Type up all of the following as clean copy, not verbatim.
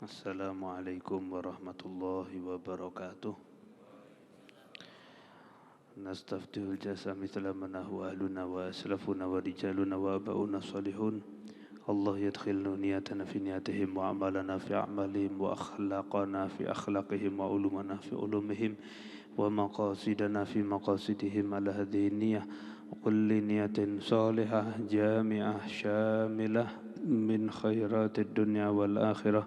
Assalamualaikum warahmatullahi wabarakatuh. Nastaftihul jasa mithla manahu ahluna wa aslafuna wa rijaluna wa aba'una salihun. Allah yadkhilnu niyatana fi niyatihim wa amalana fi a'malihim wa akhlaqana fi akhlaqihim wa ulumana fi ulumihim wa maqasidana fi maqasidihim ala hadhihi niyah wa kulli niyatin salihah jami'ah syamilah min khairatid dunya wal akhirah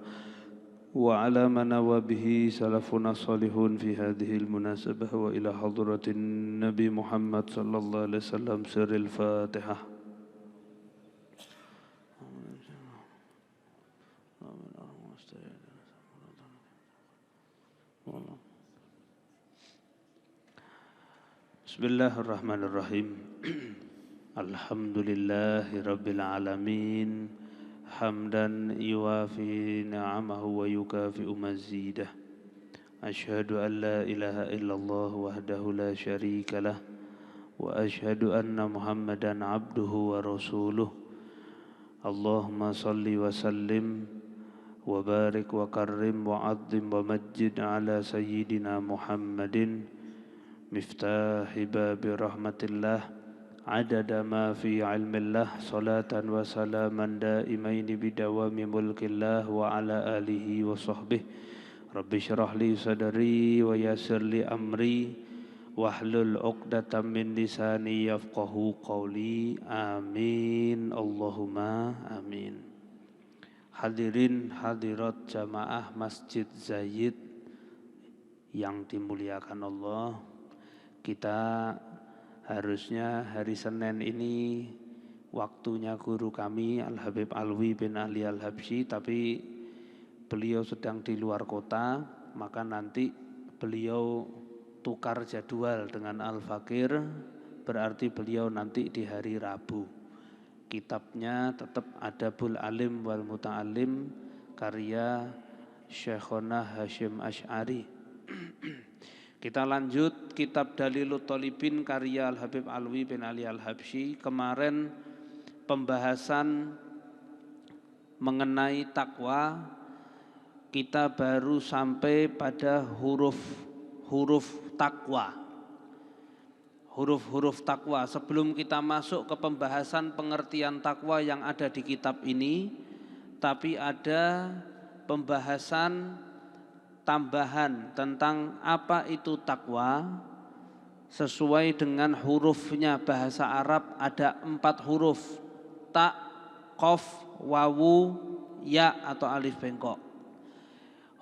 وعلى ما نوى به سلفنا الصالحون في هذه المناسبة وإلى حضرة النبي محمد صلى الله عليه وسلم سر الفاتحة. بسم الله الرحمن الرحيم. الحمد لله رب العالمين حمدا يوافي نعمه ويكافئ مزيده. أشهد أن لا إله إلا الله وحده لا شريك له وأشهد أن محمدا عبده ورسوله. اللهم صل وسلم وبارك وكرم وعظم ومجد على سيدنا محمد مفتاح باب رحمة الله عدد ما في علم الله صلاة وسلاما دائمين بدوام ملك الله وعلى آله وصحبه. رب اشرح لي صدري ويسر لي أمري واحلل عقدة من لساني يفقهوا قولي. آمين اللهم آمين. Hadirin hadirat jamaah Masjid Zaid yang dimuliakan Allah, kita harusnya hari Senin ini waktunya guru kami Al-Habib Alwi bin Ali Al-Habsyi, tapi beliau sedang di luar kota, maka nanti beliau tukar jadwal dengan Al-Fakir, berarti beliau nanti di hari Rabu. Kitabnya tetap Adabul Alim wal Muta'alim karya Syekhona Hashim Asy'ari. Kita lanjut kitab Dalilut Thalibin karya Al-Habib Alwi bin Ali Al-Habsyi. Kemarin pembahasan mengenai takwa, kita baru sampai pada huruf takwa. Huruf-huruf takwa. Sebelum kita masuk ke pembahasan pengertian takwa yang ada di kitab ini, tapi ada pembahasan tambahan tentang apa itu takwa. Sesuai dengan hurufnya bahasa Arab ada 4 huruf: ta, qaf, wawu, ya atau alif bengkok.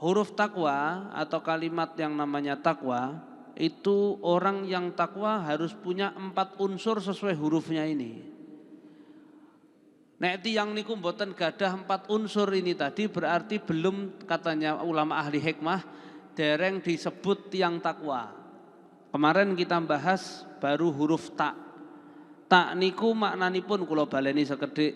Huruf takwa atau kalimat yang namanya takwa itu, orang yang takwa harus punya 4 unsur sesuai hurufnya ini. Nek tiyang niku mboten gadah 4 unsur ini tadi, berarti belum, katanya ulama ahli hikmah, dereng disebut tiang takwa. Kemarin kita bahas baru huruf ta. Ta niku maknanipun, kula baleni sekedhik.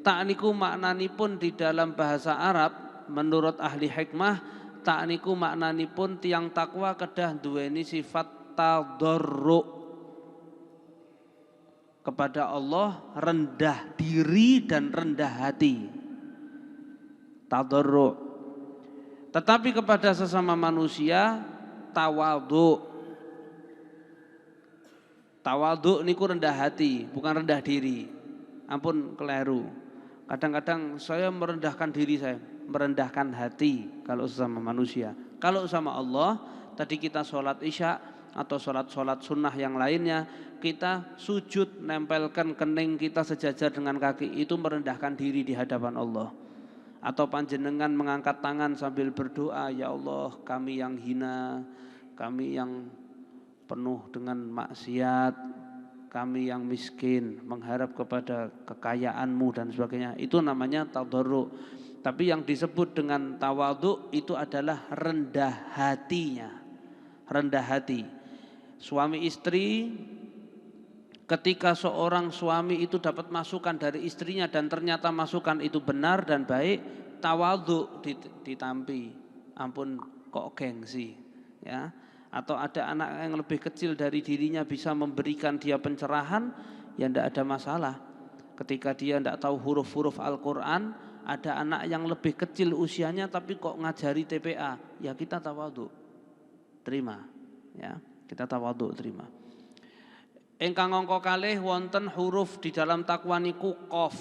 Ta niku maknanipun di dalam bahasa Arab menurut ahli hikmah, ta niku maknanipun tiang takwa kedah duweni sifat tadarru kepada Allah, rendah diri dan rendah hati, tadarru. Tetapi kepada sesama manusia tawadhu. Tawadhu niku rendah hati, bukan rendah diri. Ampun keliru. Kadang-kadang saya merendahkan diri saya, merendahkan hati kalau sesama manusia. Kalau sama Allah, tadi kita sholat isya atau sholat sunnah yang lainnya, kita sujud nempelkan kening kita sejajar dengan kaki, itu merendahkan diri di hadapan Allah. Atau panjenengan mengangkat tangan sambil berdoa, ya Allah kami yang hina, kami yang penuh dengan maksiat, kami yang miskin, mengharap kepada kekayaanmu dan sebagainya, itu namanya tadarru. Tapi yang disebut dengan tawadhu itu adalah rendah hatinya, rendah hati. Suami istri, ketika seorang suami itu dapat masukan dari istrinya dan ternyata masukan itu benar dan baik, tawadhu ditampi. Ampun kok gengsi, ya. Atau ada anak yang lebih kecil dari dirinya bisa memberikan dia pencerahan, ya tidak ada masalah. Ketika dia tidak tahu huruf-huruf Al-Quran, ada anak yang lebih kecil usianya tapi kok ngajari TPA, ya kita tawadhu, terima, ya kita tawadhu, terima. Ingkang angka kalih wonten huruf di dalam takwa niku qaf.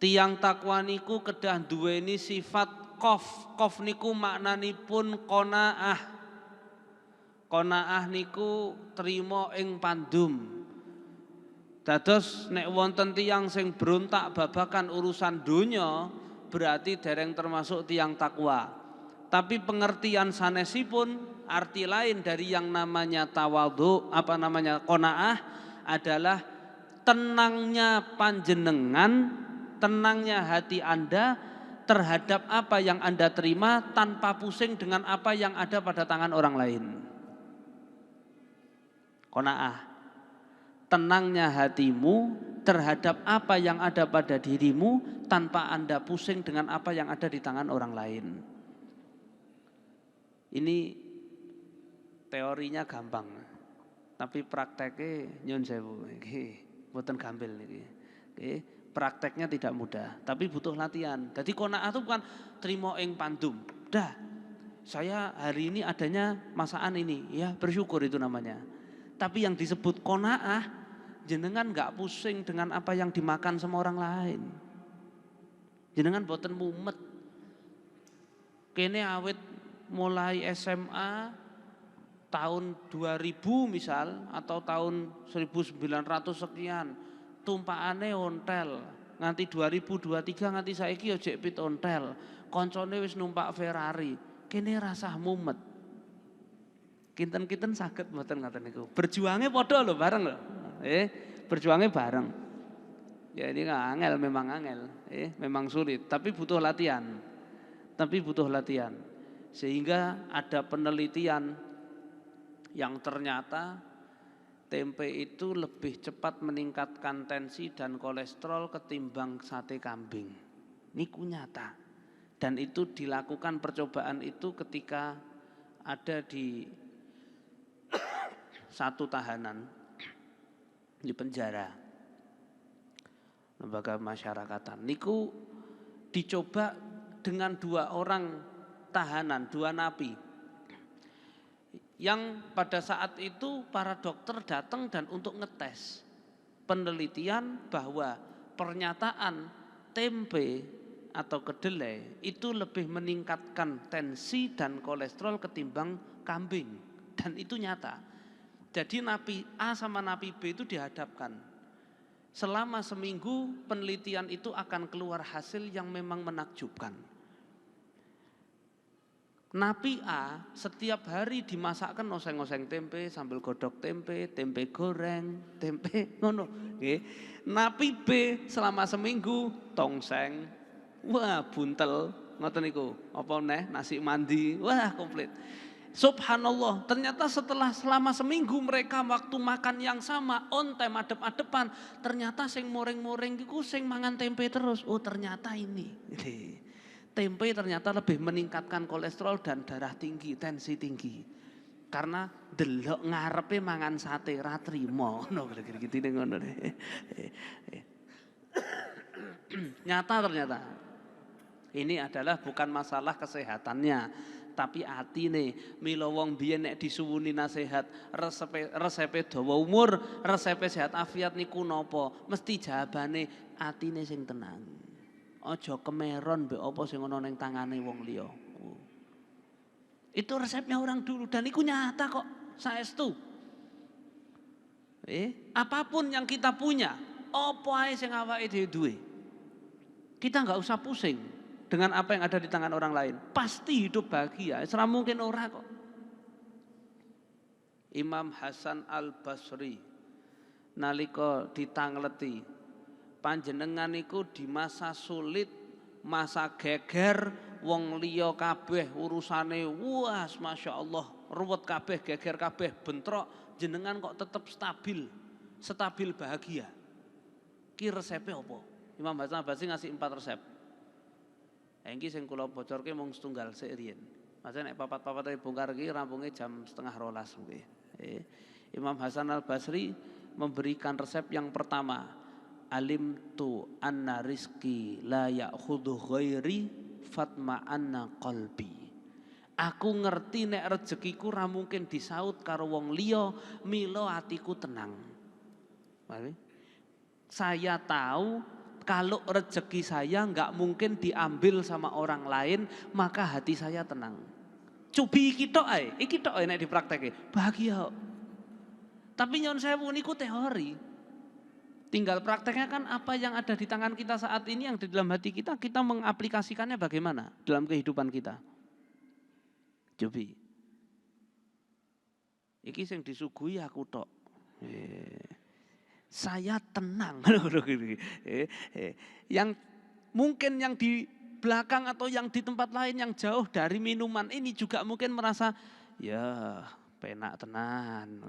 Tiang takwa niku kedah duweni sifat qaf. Qaf niku maknanipun qanaah. Qanaah niku trima ing pandum. Dados nek wonten tiang sing berontak babakan urusan donya berarti dereng termasuk tiang takwa. Tapi pengertian sanesipun, arti lain dari yang namanya tawadhu, qanaah adalah tenangnya panjenengan, tenangnya hati Anda terhadap apa yang Anda terima tanpa pusing dengan apa yang ada pada tangan orang lain. Qanaah, tenangnya hatimu terhadap apa yang ada pada dirimu tanpa Anda pusing dengan apa yang ada di tangan orang lain. Ini teorinya gampang, tapi prakteknya nyun sewu, mboten gampil niki. Prakteknya tidak mudah, tapi butuh latihan. Jadi qanaah itu bukan trimo ing pandum. Dah, saya hari ini adanya masakan ini, ya bersyukur itu namanya. Tapi yang disebut qanaah, jenengan nggak pusing dengan apa yang dimakan sama orang lain. Jenengan boten mumet. Kene awet mulai SMA tahun 2000 misal atau tahun 1900 sekian tumpakane ontel nganti 2023 nganti saiki ya jek pit ontel, koncone wis numpak Ferrari, kene rasah mumet. Kinten-kinten saged mboten ngaten niku. Berjuangnya padha lho, bareng lho. Berjuangnya bareng. Ya ini angel, memang angel, memang sulit, tapi butuh latihan. Sehingga ada penelitian yang ternyata tempe itu lebih cepat meningkatkan tensi dan kolesterol ketimbang sate kambing. Niku nyata. Dan itu dilakukan percobaan itu ketika ada di satu tahanan di penjara, lembaga masyarakatan. Niku dicoba dengan 2 orang tahanan, 2 napi. Yang pada saat itu para dokter datang dan untuk ngetes penelitian bahwa pernyataan tempe atau kedelai itu lebih meningkatkan tensi dan kolesterol ketimbang kambing, dan itu nyata. Jadi napi A sama napi B itu dihadapkan. Selama seminggu penelitian itu akan keluar hasil yang memang menakjubkan. Napi A setiap hari dimasakkan oseng-oseng tempe, sambil godok tempe, tempe goreng, tempe ngono. Napi B selama seminggu tongseng, wah buntel, ngoten niku. Apa neh nasi mandi, wah komplit. Subhanallah, ternyata selama seminggu mereka waktu makan yang sama, on time adep-adepan, ternyata sing moreng-moreng iku sing mangan tempe terus. Oh ternyata ini. Tempe ternyata lebih meningkatkan kolesterol dan darah tinggi, tensi tinggi. Karena delok ngarepe mangan sate ra trimo, ngono gitu ngono. Nyata ternyata. Ini adalah bukan masalah kesehatannya, tapi atine. Mila wong biyen nek disuwuni nasihat, resepe dawa umur, resepe sehat afiat niku napa? Mesti jawabane atine sing tenang. Aja kemeron mbek apa sing ana ning tangane wong liya. Itu resepnya orang dulu dan iku nyata kok, saestu. Apapun yang kita punya, apa ae sing awake dhewe duwe. Kita enggak usah pusing dengan apa yang ada di tangan orang lain. Pasti hidup bahagia, ora mungkin ora kok. Imam Hasan Al-Basri nalika ditangleti panjenengan iku di masa sulit, masa geger, wong liya kabeh urusane wah Masya Allah ruwet kabeh, geger kabeh, bentrok, jenengan kok tetap stabil bahagia. Ki resepe apa? Imam Hasan Al-Basri ngasih 4 resep. Iki sing kula bocorke mung setunggal sik riyen. Maksudnya nek papat-papat bongkar iki rampunge jam 11:30 mungkin. Imam Hasan Al-Basri memberikan resep yang pertama, alimtu anna rizki la ya'khudhu ghairi fatma anna qalbi. Aku ngerti nek rezekiku ra mungkin disaut karo wong liya, mila atiku tenang. Saya tahu kalau rezeki saya nggak mungkin diambil sama orang lain, maka hati saya tenang. Cubi iki tok ae, nek dipraktekke, bahagia. Tapi nyon sewu niku teori. Tinggal prakteknya kan apa yang ada di tangan kita saat ini, yang di dalam hati kita, kita mengaplikasikannya bagaimana dalam kehidupan kita. Cobi. Iki sing disuguhi aku tok. Saya tenang. Yang mungkin yang di belakang atau yang di tempat lain yang jauh dari minuman ini juga mungkin merasa ya penak tenan.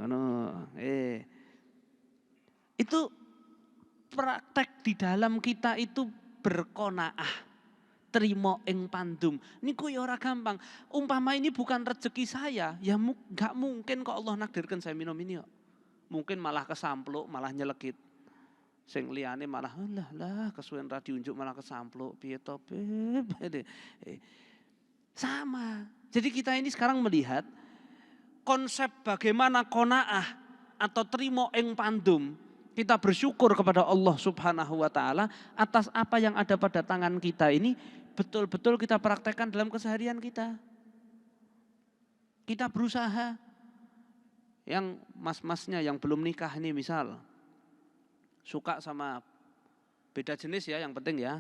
Itu praktek di dalam kita itu berqanaah. Terima ing pandum. Niku ya ora gampang. Umpama ini bukan rezeki saya, ya enggak mungkin kok Allah nakdirkan saya minum ini kok. Mungkin malah kesampluk, malah nyelekit. Sing liyane malah lah kesuwen ra diunjuk malah kesampluk. Piye to, sama. Jadi kita ini sekarang melihat konsep bagaimana qanaah atau terima ing pandum. Kita bersyukur kepada Allah Subhanahu wa taala atas apa yang ada pada tangan kita ini betul-betul kita praktekkan dalam keseharian kita. Kita berusaha. Yang mas-masnya yang belum nikah ini misal suka sama beda jenis ya, yang penting ya.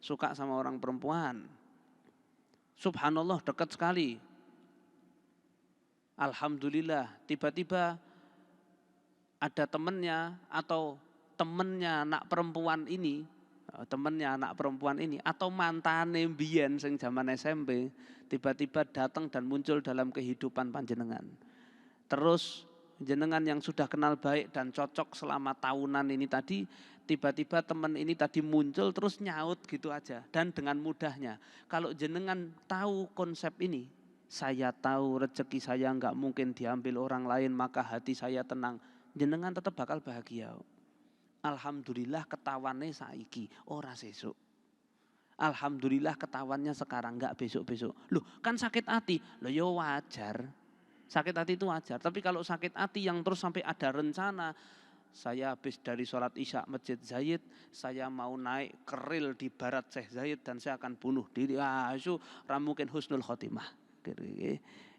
Suka sama orang perempuan. Subhanallah dekat sekali. Alhamdulillah tiba-tiba ada temennya atau temennya anak perempuan ini atau mantane mbiyen sing zaman SMP tiba-tiba datang dan muncul dalam kehidupan panjenengan. Terus jenengan yang sudah kenal baik dan cocok selama tahunan ini tadi tiba-tiba teman ini tadi muncul terus nyaut gitu aja dan dengan mudahnya. Kalau jenengan tahu konsep ini, saya tahu rezeki saya enggak mungkin diambil orang lain maka hati saya tenang. Jenengan tetap bakal bahagia. Alhamdulillah ketawane saiki, ora sesuk. Alhamdulillah ketawannya sekarang, enggak besok-besok. Loh, kan sakit hati. Loh ya wajar. Sakit hati itu wajar. Tapi kalau sakit hati yang terus sampai ada rencana, saya habis dari sholat isya Masjid Zayed, saya mau naik keril di barat Syekh Zayed dan saya akan bunuh diri. Itu mungkin husnul khotimah.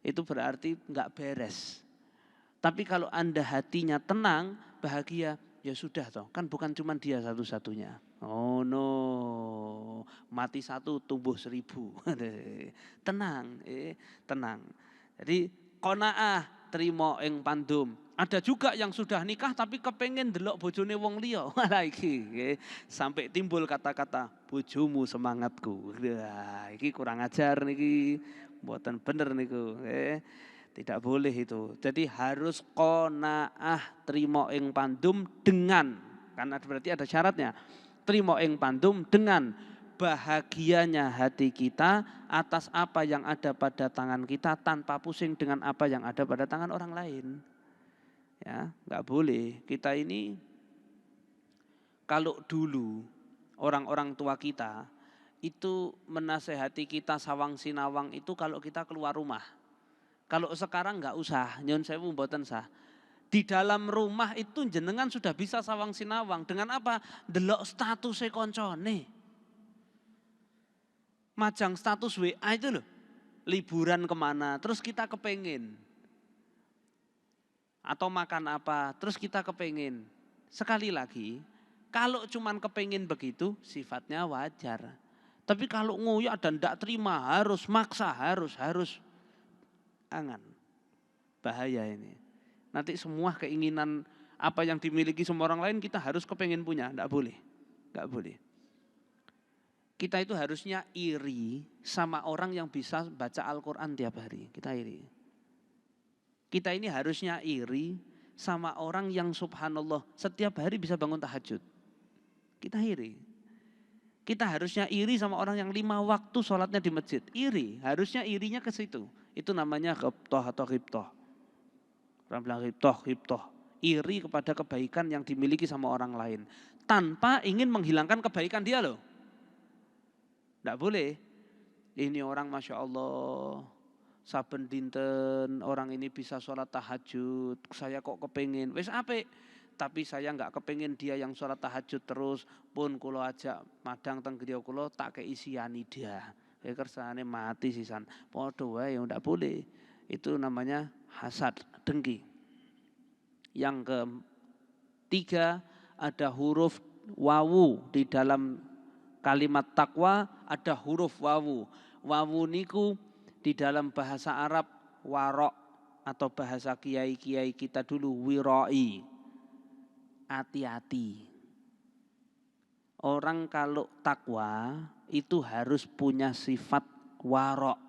Itu berarti enggak beres. Tapi kalau Anda hatinya tenang, bahagia, ya sudah toh. Kan bukan cuma dia satu-satunya. Oh no, mati satu tumbuh 1000. Tenang, tenang. Jadi qanaah terima ing pandum. Ada juga yang sudah nikah tapi kepengen delok bojone wong liya. Malah iki sampai timbul kata-kata bojomu semangatku. Wah, iki kurang ajar niki. Mboten bener niku, Tidak boleh itu. Jadi harus qanaah terima ing pandum dengan, karena berarti ada syaratnya. Terima ing pandum dengan bahagianya hati kita atas apa yang ada pada tangan kita tanpa pusing dengan apa yang ada pada tangan orang lain. Ya, enggak boleh. Kita ini kalau dulu orang-orang tua kita itu menasehati kita sawang sinawang itu kalau kita keluar rumah. Kalau sekarang enggak usah, nyun sewu mboten sah. Di dalam rumah itu jenengan sudah bisa sawang sinawang dengan apa? Delok status koncone. Majang status WA itu loh, liburan kemana, terus kita kepengen. Atau makan apa, terus kita kepengen. Sekali lagi, kalau cuman kepengen begitu, sifatnya wajar. Tapi kalau ngoyak dan tidak terima, harus maksa, harus. Angan, bahaya ini. Nanti semua keinginan apa yang dimiliki semua orang lain kita harus kepengen punya, enggak boleh. Kita itu harusnya iri sama orang yang bisa baca Al-Quran tiap hari. Kita iri. Kita ini harusnya iri sama orang yang subhanallah setiap hari bisa bangun tahajud. Kita iri. Kita harusnya iri sama orang yang 5 waktu sholatnya di masjid. Iri, harusnya irinya ke situ. Itu namanya ghibthah atau ghibthah. Orang bilang ghibthah. Iri kepada kebaikan yang dimiliki sama orang lain. tanpa ingin menghilangkan kebaikan dia loh. Tidak boleh. Ini orang Masya Allah, saben dinten orang ini bisa sholat tahajud, saya kok kepingin, wis apik. Tapi saya nggak kepingin dia yang sholat tahajud terus, pun kulo ajak madang teng griya kulo tak kei sianida. Kersane mati sisan. Padha wae ndak boleh. Itu namanya hasad, dengki. Yang ketiga, ada huruf wawu di dalam kalimat takwa, ada huruf wawu. Wawu niku di dalam bahasa Arab warok, atau bahasa kiai-kiai kita dulu wiroi. Hati-hati. Orang kalau takwa itu harus punya sifat warok.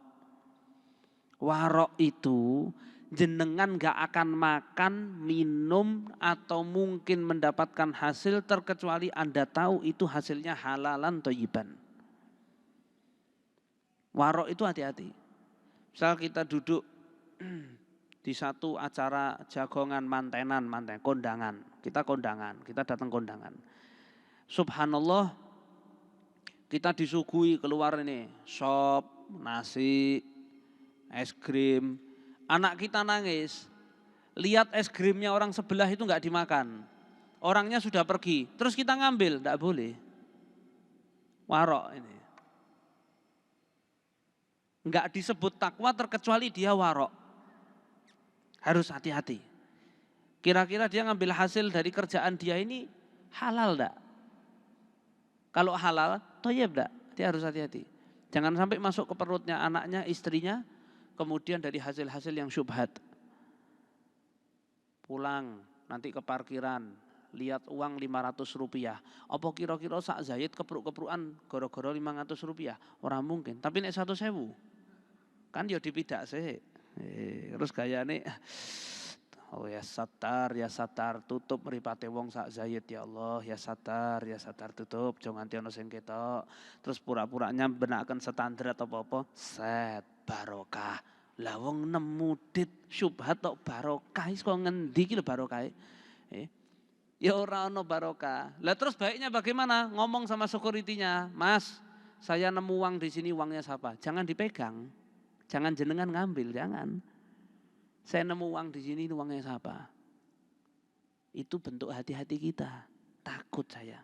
Warok itu jenengan gak akan makan, minum, atau mungkin mendapatkan hasil terkecuali Anda tahu itu hasilnya halalan thayyiban. Warok itu hati-hati. Misal kita duduk di satu acara jagongan kondangan. Kita datang kondangan. Subhanallah, kita disuguhi keluar ini sop, nasi, es krim. Anak kita nangis, lihat es krimnya orang sebelah itu enggak dimakan. Orangnya sudah pergi, terus kita ngambil, enggak boleh. Warok ini. Enggak disebut takwa terkecuali dia warok. Harus hati-hati. Kira-kira dia ngambil hasil dari kerjaan dia ini halal enggak? Kalau halal, thayyib enggak? Dia harus hati-hati. Jangan sampai masuk ke perutnya anaknya, istrinya, kemudian dari hasil-hasil yang syubhat. Pulang, nanti ke parkiran, lihat uang 500 rupiah. Apa kira-kira sak Zaid kepruk-keprukan goro-goro 500 rupiah? Orang mungkin, tapi nek 1.000. Kan ya dipidak sih. Terus gayane oh ya satar tutup mripate wong sak Zaid ya Allah, ya satar tutup aja nganti ana sing ketok. Terus pura-puranya benaken standar atau apa-apa, set barokah. Lah wong nemu dit syubhat tok barokah kok ngendi iki lho barokah. Ya ora ana barokah. Lah terus baiknya bagaimana? Ngomong sama security-nya, "Mas, saya nemu uang di sini, uangnya siapa?" Jangan dipegang. Jangan jenengan ngambil, jangan. Saya nemu uang di sini, uangnya siapa? Itu bentuk hati-hati kita. Takut saya.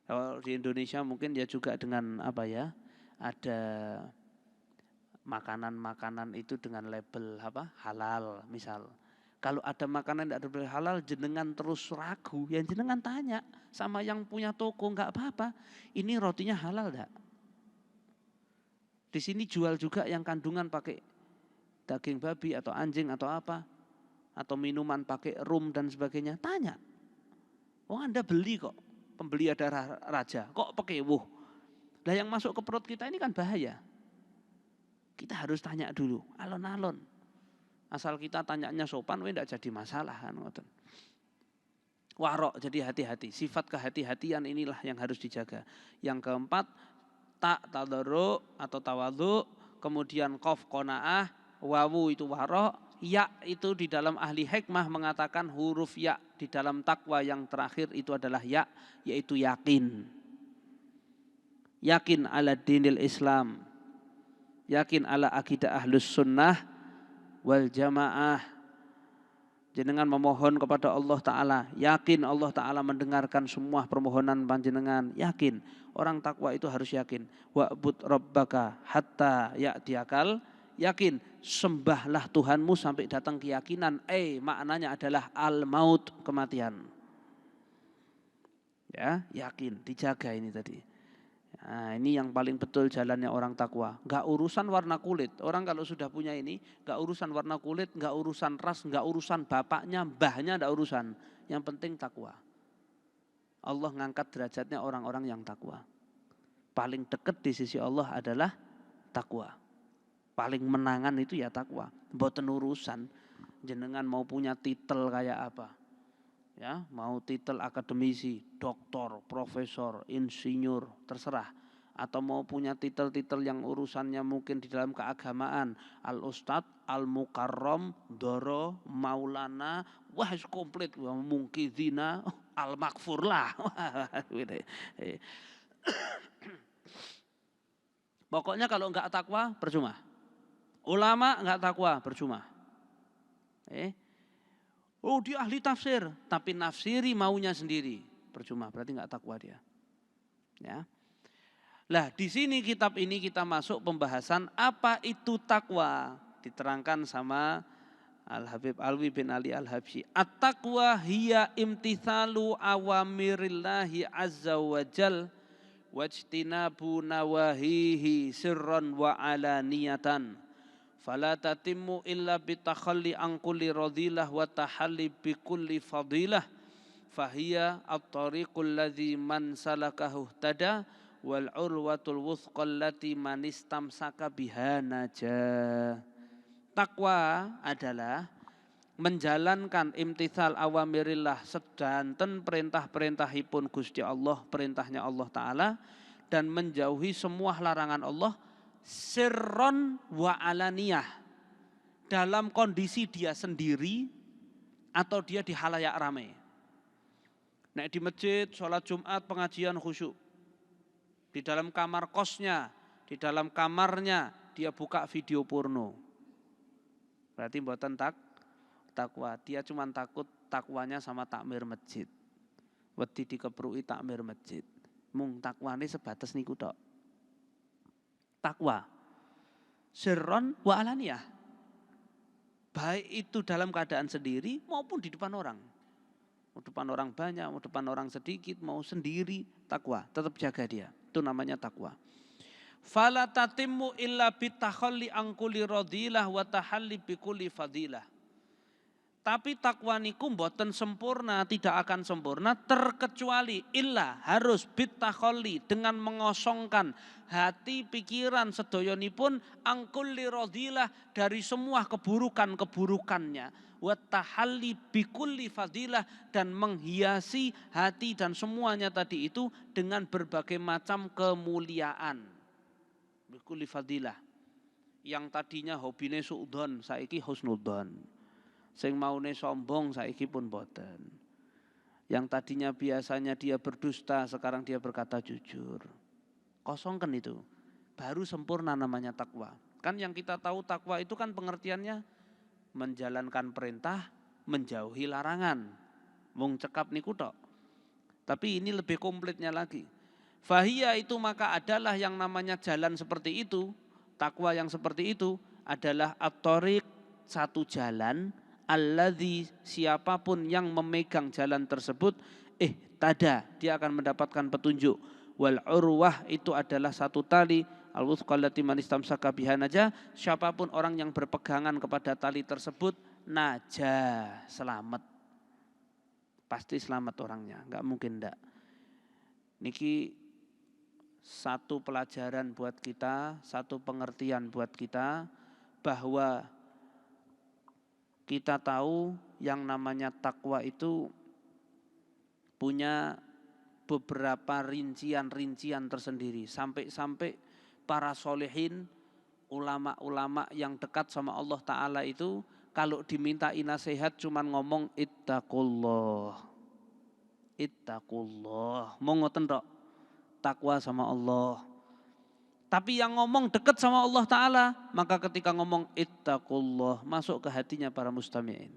Kalau di Indonesia mungkin ya juga dengan apa ya? Ada makanan-makanan itu dengan label apa? Halal misal. Kalau ada makanan tidak ada label halal, jenengan terus ragu, ya jenengan tanya sama yang punya toko, enggak apa-apa. Ini rotinya halal enggak? Di sini jual juga yang kandungan pakai daging babi atau anjing atau apa, atau minuman pakai rum dan sebagainya. Tanya. Oh Anda beli kok, pembeli ada raja, kok pakai wuh. Nah yang masuk ke perut kita ini kan bahaya. Kita harus tanya dulu, alon-alon. Asal kita tanyanya sopan, tidak jadi masalah kan. Warok, jadi hati-hati. Sifat kehati-hatian inilah yang harus dijaga. Yang keempat, tak tadarru atau tawadhu, kemudian qaf qanaah, wawu itu warok, ya itu di dalam ahli hikmah mengatakan huruf ya di dalam takwa yang terakhir itu adalah ya, yaitu yakin. Yakin ala dinil Islam, yakin ala akidah ahlus sunnah wal jamaah. Jenengan memohon kepada Allah Ta'ala, yakin Allah Ta'ala mendengarkan semua permohonan panjenengan, yakin. Orang takwa itu harus yakin. Wa'bud rabbaka hatta ya'tiyakal, yakin. Sembahlah Tuhanmu sampai datang keyakinan. Maknanya adalah al-maut, kematian. Ya, yakin, dijaga ini tadi. Nah, ini yang paling betul jalannya orang takwa. Gak urusan warna kulit. Orang kalau sudah punya ini, gak urusan warna kulit, gak urusan ras, gak urusan bapaknya, mbahnya, gak urusan. Yang penting takwa. Allah ngangkat derajatnya orang-orang yang takwa. Paling dekat di sisi Allah adalah takwa. Paling menangan itu ya takwa. Mboten urusan jenengan mau punya titel kayak apa. Ya, mau titel akademisi, doktor, profesor, insinyur, terserah. Atau mau punya titel-titel yang urusannya mungkin di dalam keagamaan, al-ustad, al-mukarram, doro, maulana, wah komplit, mungkidina, al-makfur lah. Pokoknya kalau enggak takwa percuma. Ulama enggak takwa percuma. Oh dia ahli tafsir, tapi nafsiri maunya sendiri, percuma, berarti enggak takwa dia. Ya. Lah di sini kitab ini kita masuk pembahasan apa itu takwa, diterangkan sama Al-Habib Alwi bin Ali Al-Habsyi. At-taqwa hiya imtithalu awamirillahi azza wa jal wajtinabu nawahihi sirran wa alaniyatan. Fala tatimmu illa bitakhalli an kulli radhilah wa tahalli bi kulli fadilah. Fahiya at-tariqul ladzi man salakahu tada wal urwatul wuthqa allati man istamsaka biha najah. Takwa adalah menjalankan imtithal awamirillah, sedanten perintah-perintahipun Gusti Allah, perintahnya Allah Ta'ala, dan menjauhi semua larangan Allah, sirron wa alaniyah, dalam kondisi dia sendiri atau dia di halayak ramai. Nek di masjid, sholat Jumat, pengajian khusyuk. Di dalam kamar kosnya, di dalam kamarnya, dia buka video porno. Berarti mboten takwa. Dia cuma takut takwanya sama takmir masjid. Wedi dikeprui takmir masjid. Mung takwane sebatas niku tok. Takwa. Sirron wa alaniyah. Baik itu dalam keadaan sendiri maupun di depan orang. Mau depan orang banyak, mau depan orang sedikit, mau sendiri, takwa. Tetap jaga dia. Itu namanya takwa. Fala tatimmu illa bitakhalli an kulli radhilah wa tahalli bi kulli fadilah. Tapi takwa niku mboten sempurna, tidak akan sempurna terkecuali illa harus bitakhalli, dengan mengosongkan hati pikiran sedoyonipun an kulli radhilah, dari semua keburukan-keburukannya, wa tahalli bi kulli fadilah, dan menghiasi hati dan semuanya tadi itu dengan berbagai macam kemuliaan. Bikuli fadilah. Yang tadinya hobine suudzon saiki husnudzon. Sing maune sombong saiki pun boten. Yang tadinya biasanya dia berdusta sekarang dia berkata jujur. Kosongkan itu. Baru sempurna namanya takwa. Kan yang kita tahu takwa itu kan pengertiannya menjalankan perintah, menjauhi larangan. Wong cekap niku tok. Tapi ini lebih komplitnya lagi. Fahiyya itu maka adalah yang namanya jalan seperti itu, takwa yang seperti itu adalah at-thariq, satu jalan, alladzi, siapapun yang memegang jalan tersebut, tada, dia akan mendapatkan petunjuk. Wal urwah, itu adalah satu tali, al-wuthqa allati man istamsaka biha najah, siapapun orang yang berpegangan kepada tali tersebut, najah, selamat. Pasti selamat orangnya, enggak mungkin enggak. Niki satu pelajaran buat kita, satu pengertian buat kita, bahwa kita tahu yang namanya takwa itu punya beberapa rincian-rincian tersendiri. Sampai-sampai para solehin, ulama-ulama yang dekat sama Allah Ta'ala itu, kalau dimintai nasihat cuman ngomong ittaqullah. Ittaqullah. Mau ngoten tok. Takwa sama Allah. Tapi yang ngomong dekat sama Allah Ta'ala, maka ketika ngomong ittaqullah, masuk ke hatinya para mustami'in.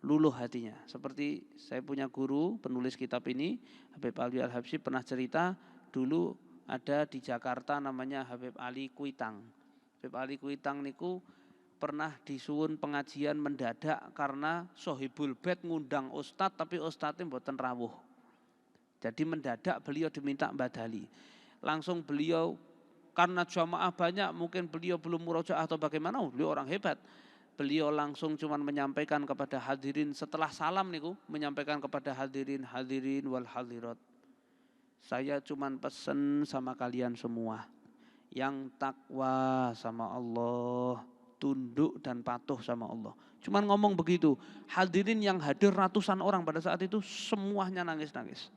Luluh hatinya. Seperti saya punya guru penulis kitab ini, Habib Ali Al-Habsyi, pernah cerita dulu ada di Jakarta namanya Habib Ali Kuitang. Habib Ali Kuitang niku pernah disuwun pengajian mendadak karena Sohibul Bait ngundang ustadz, tapi ustadznya mboten rawuh. Jadi mendadak beliau diminta badali. Langsung beliau, karena jamaah banyak, mungkin beliau belum murojaah atau bagaimana, beliau orang hebat. Beliau langsung cuman menyampaikan kepada hadirin setelah salam niku, menyampaikan kepada hadirin wal hadirat. Saya cuman pesen sama kalian semua, yang takwa sama Allah, tunduk dan patuh sama Allah. Cuman ngomong begitu, hadirin yang hadir ratusan orang pada saat itu semuanya nangis-nangis.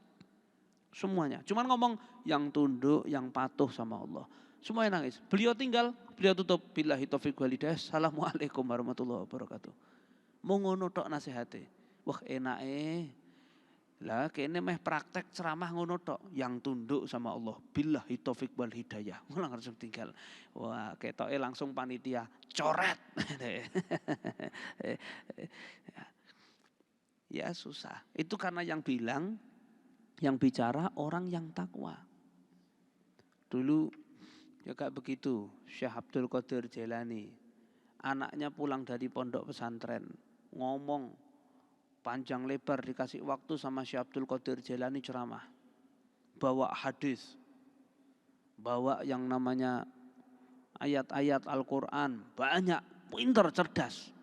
Semuanya, cuman ngomong yang tunduk, yang patuh sama Allah. Semuanya nangis. Beliau tinggal, beliau tutup. Billahi taufiq walhidayah. Assalamualaikum warahmatullahi wabarakatuh. Mau ngono tok nasihate. Wah enak lah kene meh praktek ceramah ngono tok, yang tunduk sama Allah. Billahi taufik wal hidayah. Langsung tinggal. Wah, ketoke langsung panitia coret. Ya susah. Itu karena yang bilang, yang bicara orang yang takwa. Dulu juga begitu, Syekh Abdul Qadir Jailani. Anaknya pulang dari pondok pesantren, ngomong panjang lebar dikasih waktu sama Syekh Abdul Qadir Jailani ceramah. Bawa hadis, bawa yang namanya ayat-ayat Al-Quran, banyak, pinter, cerdas.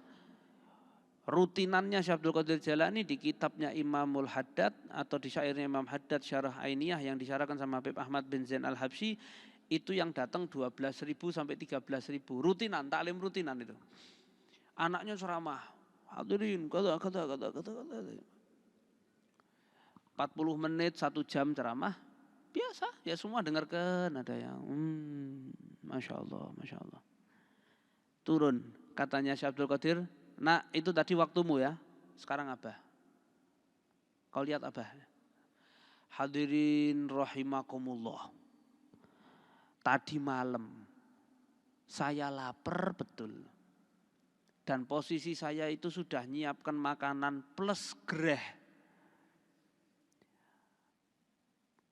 Rutinannya Syekh Abdul Qadir Jailani di kitabnya Imamul Haddad atau di syairnya Imam Haddad Syarah Ainiyah yang disyarahkan sama Habib Ahmad bin Zain Al-Habsyi, itu yang datang 12.000 sampai 13.000. Rutinan, taklim rutinan itu. Anaknya ceramah. Hadirin, kata. 40 menit, 1 jam ceramah. Biasa, ya semua dengarkan. Ada yang, Masya Allah, Masya Allah. Turun, katanya Syekh Abdul Qadir, nak itu tadi waktumu ya, sekarang Abah. Kau lihat Abah. Hadirin rahimakumullah. Tadi malam, saya lapar betul. Dan posisi saya itu sudah nyiapkan makanan plus greh.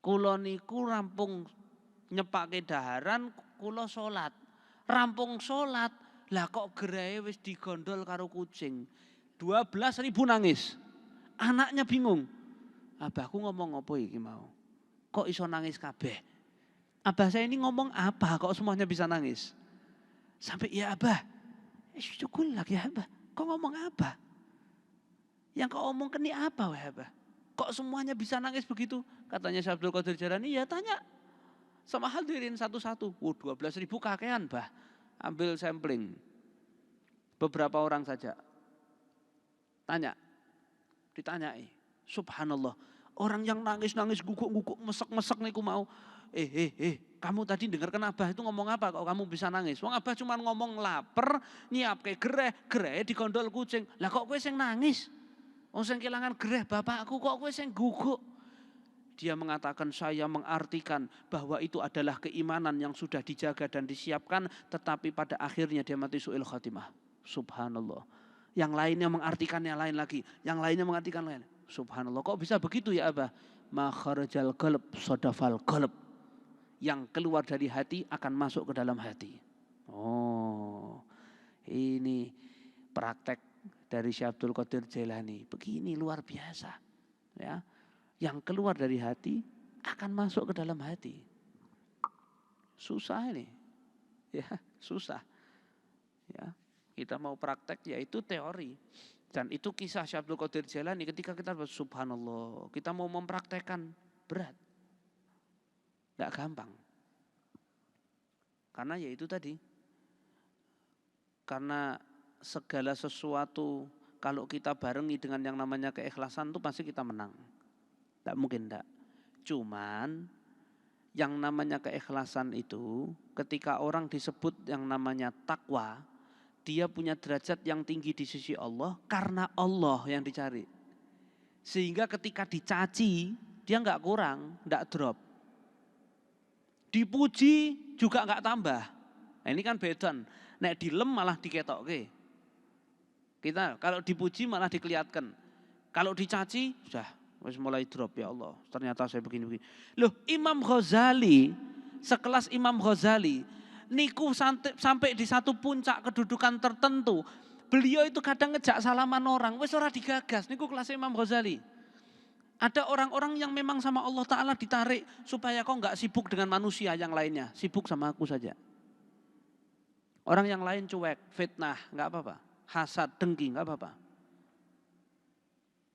Kulo niku rampung nyepake daharan, kulo salat. Rampung salat, lah kok grehe wis digondol karo kucing. 12.000 nangis. Anaknya bingung. Abahku ngomong apa iki mau? Kok iso nangis kabeh? Abah saya ini ngomong apa kok semuanya bisa nangis? Sampai ya Abah, syukur lagi ya Abah. Kok ngomong apa? Yang kau omongkan ini apa wah Abah? Kok semuanya bisa nangis begitu? Katanya Syekh Abdul Qadir Jailani, ya tanya sama hadirin satu-satu. 12.000 kakean bah. Ambil sampling. Beberapa orang saja. Tanya. Ditanyai. Subhanallah. Orang yang nangis-nangis guguk-guguk mesek-mesek niku mau. Kamu tadi dengarkan Abah itu ngomong apa kok kamu bisa nangis? Wong Abah cuma ngomong lapar, nyiapke gereh digondol kucing. Lah kok kowe sing nangis? Wong sing kelangan gereh bapakku kok kowe sing guguk? Dia mengatakan saya mengartikan bahwa itu adalah keimanan yang sudah dijaga dan disiapkan, tetapi pada akhirnya dia mati su'il khatimah. Subhanallah. Yang lainnya mengartikannya lain lagi, yang lainnya mengartikan lain. Subhanallah, kok bisa begitu ya Abah? Ma kharajal qalb sadafal qalb. Yang keluar dari hati akan masuk ke dalam hati. Oh, ini praktek dari Syekh Abdul Qadir Jailani. Begini luar biasa. Ya. Yang keluar dari hati akan masuk ke dalam hati. Susah ini. Ya, susah. Ya, kita mau praktek yaitu teori. Dan itu kisah Syekh Abdul Qadir Jailani ketika kita subhanallah, kita mau mempraktekkan berat. Enggak gampang. Karena ya itu tadi. Karena segala sesuatu kalau kita barengi dengan yang namanya keikhlasan itu pasti kita menang. Tidak mungkin tidak. Cuman yang namanya keikhlasan itu ketika orang disebut yang namanya takwa, dia punya derajat yang tinggi di sisi Allah karena Allah yang dicari. Sehingga ketika dicaci dia nggak kurang, nggak drop. Dipuji juga nggak tambah. Nah, ini kan beda. Nek dilem malah diketokke. Kita kalau dipuji malah dikelihatkan. Kalau dicaci sudah wis mulai drop ya Allah. Ternyata saya begini-begini. Loh, Imam Ghazali, sekelas Imam Ghazali, niku sampai di satu puncak kedudukan tertentu. Beliau itu kadang ngejak salaman orang, wis ora digagas. Niku kelas Imam Ghazali. Ada orang-orang yang memang sama Allah Ta'ala ditarik supaya kau nggak sibuk dengan manusia yang lainnya. Sibuk sama aku saja. Orang yang lain cuek, fitnah, nggak apa-apa. Hasad, dengki, nggak apa-apa.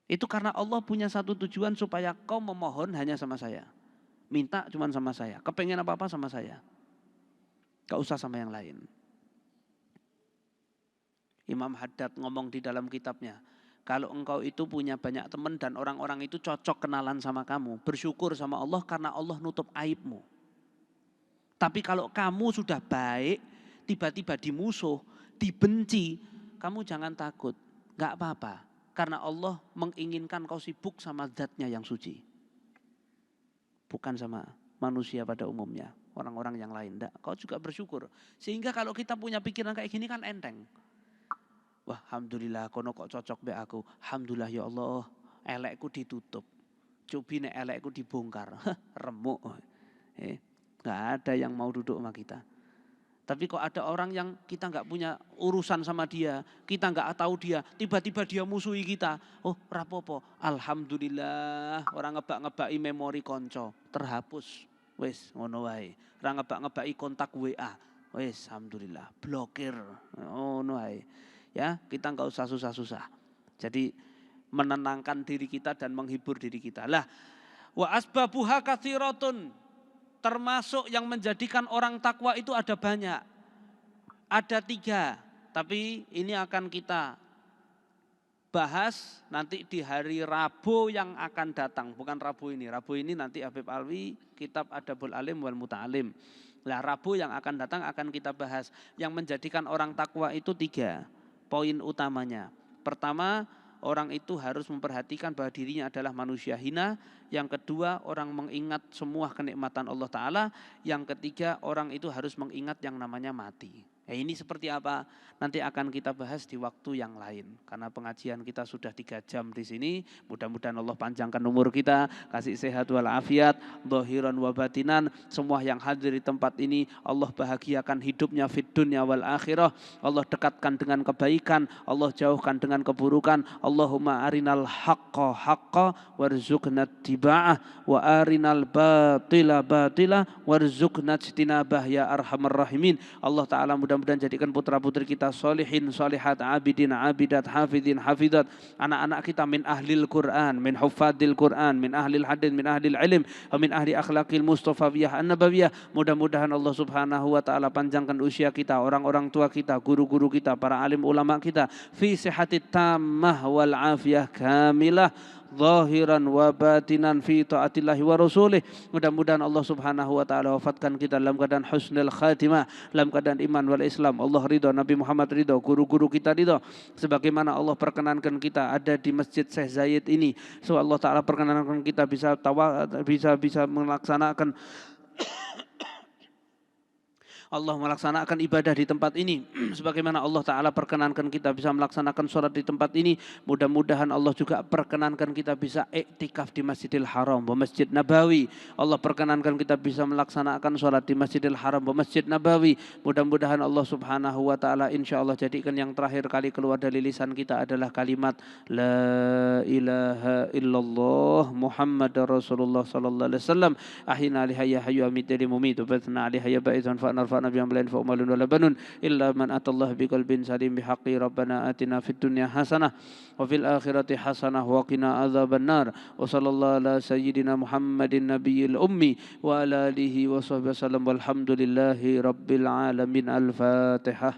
Itu karena Allah punya satu tujuan supaya kau memohon hanya sama saya. Minta cuma sama saya. Kepengen apa-apa sama saya. Gak usah sama yang lain. Imam Haddad ngomong di dalam kitabnya. Kalau engkau itu punya banyak teman dan orang-orang itu cocok kenalan sama kamu. Bersyukur sama Allah karena Allah nutup aibmu. Tapi kalau kamu sudah baik, tiba-tiba dimusuh, dibenci, kamu jangan takut. Gak apa-apa. Karena Allah menginginkan kau sibuk sama zatnya yang suci. Bukan sama manusia pada umumnya, orang-orang yang lain. Enggak, kau juga bersyukur. Sehingga kalau kita punya pikiran kayak gini kan enteng. Wah, alhamdulillah kono kok cocok be aku. Alhamdulillah ya Allah, elekku ditutup. Cobi nek elekku dibongkar. Remuk. Enggak ada yang mau duduk sama kita. Tapi kok ada orang yang kita nggak punya urusan sama dia, kita nggak tahu dia, tiba-tiba dia musuhi kita. Oh, rapopo. Alhamdulillah, orang ngebak-ngebaki memori konco, terhapus. Wes, ngono wae. Orang ngebak-ngebaki kontak WA. Wes, alhamdulillah, blokir. Ngono wae. Ya, kita nggak usah susah-susah. Jadi menenangkan diri kita dan menghibur diri kita. Lah, wa asbabuha katsiratun. Termasuk yang menjadikan orang takwa itu ada banyak. Ada 3. Tapi ini akan kita bahas nanti di hari Rabu yang akan datang. Bukan Rabu ini. Rabu ini nanti Habib Alwi kitab Adabul Alim wal Muta'alim. Nah, Rabu yang akan datang akan kita bahas. Yang menjadikan orang takwa itu 3 poin utamanya. Pertama, orang itu harus memperhatikan bahwa dirinya adalah manusia hina. Yang kedua, orang mengingat semua kenikmatan Allah Ta'ala. Yang ketiga, orang itu harus mengingat yang namanya mati. Ini seperti apa? Nanti akan kita bahas di waktu yang lain. Karena pengajian kita sudah 3 jam di sini. Mudah-mudahan Allah panjangkan umur kita, kasih sehat walafiat, zahiran wa batinan. Semua yang hadir di tempat ini Allah bahagiakan hidupnya fid dunya wal akhirah. Allah dekatkan dengan kebaikan, Allah jauhkan dengan keburukan. Allahumma arinal haqqa haqqa warzuqna tiba'ah wa arinal batila batila warzuqna ijtinabah ya arhamar rahimin. Allah Ta'ala mudah-mudahan jadikan putra-putri kita solihin, solihat, abidin, abidat, hafidin, hafidat. Anak-anak kita min ahlil Quran, min hufadil Quran, min ahlil hadith, min ahlil ilm, min ahli akhlaqil mustafawiyah an-nabawiyah. Mudah-mudahan Allah Subhanahu wa Ta'ala panjangkan usia kita, orang-orang tua kita, guru-guru kita, para alim ulama kita, fi sihatit tammah wal afiyah kamilah, zahiran wa batinan fi taatillahi wa rasulih. Mudah-mudahan Allah Subhanahu wa Ta'ala wafatkan kita dalam keadaan husnul khatimah, dalam keadaan iman wal Islam. Allah ridho, Nabi Muhammad ridho, guru-guru kita ridho. Sebagaimana Allah perkenankan kita ada di Masjid Syekh Zayed ini. So Allah Ta'ala perkenankan kita bisa melaksanakan Allah melaksanakan ibadah di tempat ini. Sebagaimana Allah Ta'ala perkenankan kita bisa melaksanakan sholat di tempat ini. Mudah-mudahan Allah juga perkenankan kita bisa iktikaf di Masjidil Haram wa Masjid Nabawi. Allah perkenankan kita bisa melaksanakan sholat di Masjidil Haram wa Masjid Nabawi. Mudah-mudahan Allah Subhanahu wa Ta'ala insya Allah jadikan yang terakhir kali keluar dari lisan kita adalah kalimat La ilaha illallah Muhammad Rasulullah sallallahu alaihi wasallam. Ahina alihaya hayu amitili mumitu batna alihaya ba'idhan fa'narfa Nabi yang lain fa'umalun wala banun illa man atallah biqalbin salim bihaqqi rabbana atina fid dunya hasanah wa fil akhirati hasanah wa qina adzabannar wa sallallahu ala sayyidina Muhammadin nabiyil ummi wa ala alihi wa sahbihi wasallam walhamdulillahi rabbil alamin. Al-Fatihah.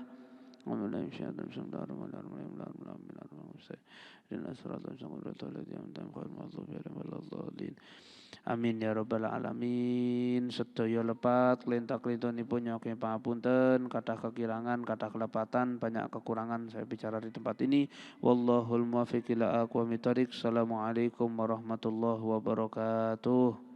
Amin ya rabbal alamin. Sedaya lepat kelintak-kelintunipun nyoking pangapunten, kathah kekirangan, kathah kelepatan, banyak kekurangan saya bicara di tempat ini. Wallahul muwaffiq ila aqwamit thoriq. Assalamualaikum warahmatullahi wabarakatuh.